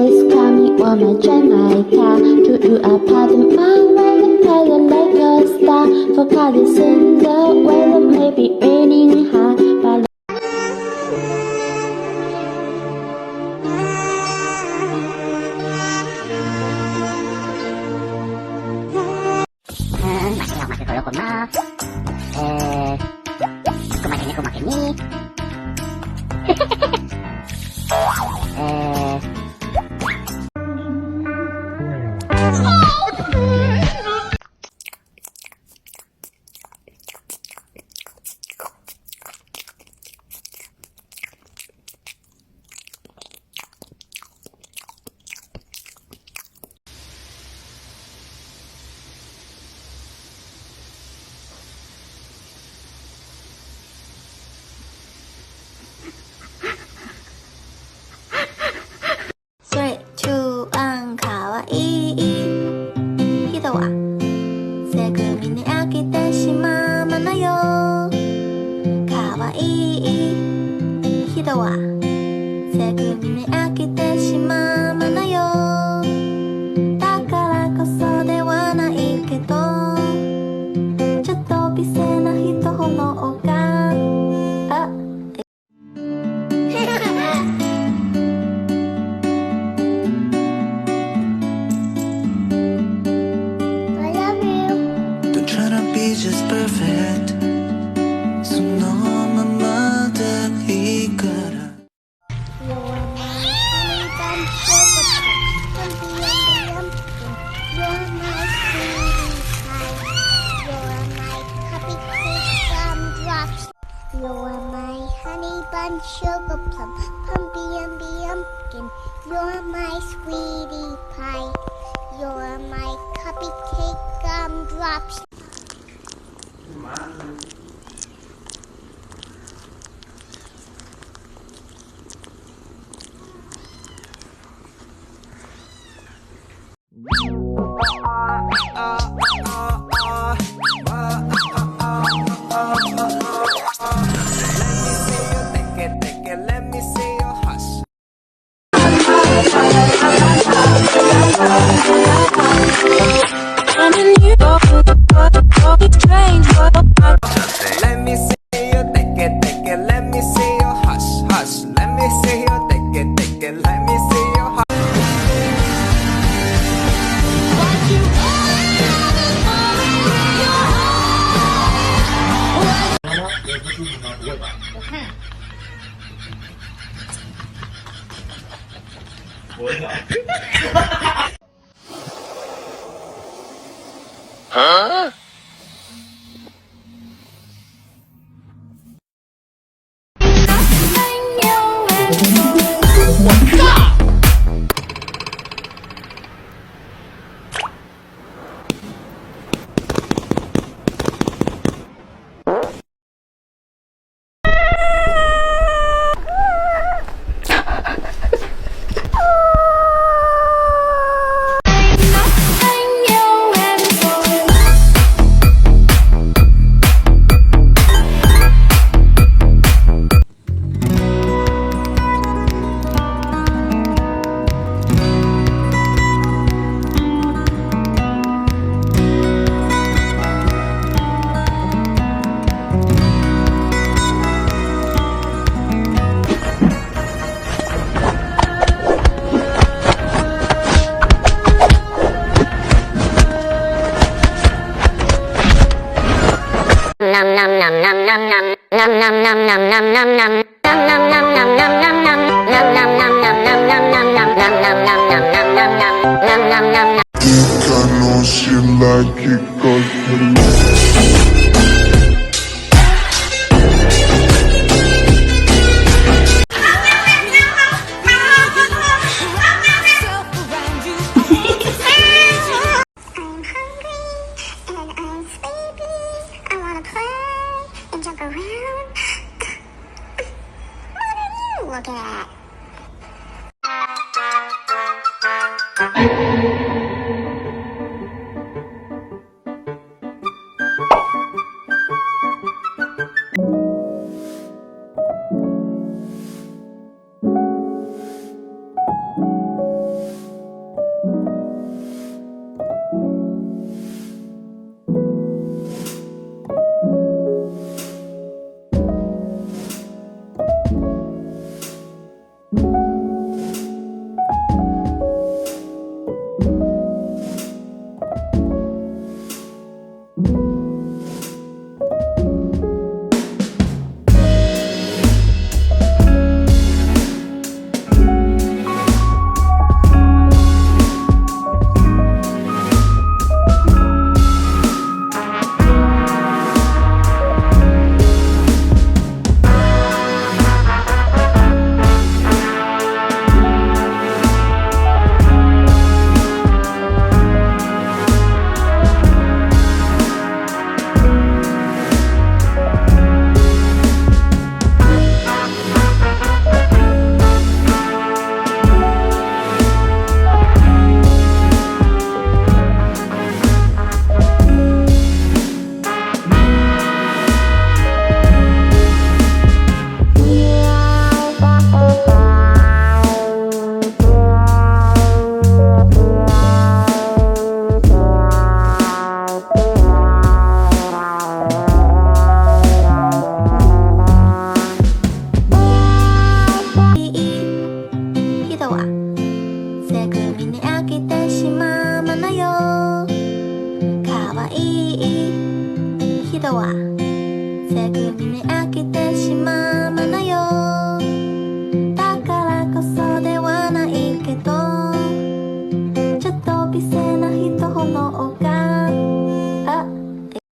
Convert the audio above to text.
is coming, wanna join my car. Do you a pardon my way to play like a star? Forgot it's in the weather, maybe raining hard, but masih kalau koma kumakin ni just perfect. So no mama that he got her. You're my honey bun sugar plum, you're my sweetie pie. You're my cupcake gumdrops. You're my honey bun sugar plum, pumpy pumpkin. You're my sweetie pie. You're my cupcake gumdrops. Let me see your hush. Let me see you take it, let me see your hush, hush. Let me see you take it, let me see your hush. Huh? She like it 'cause Jump around. What are you looking at?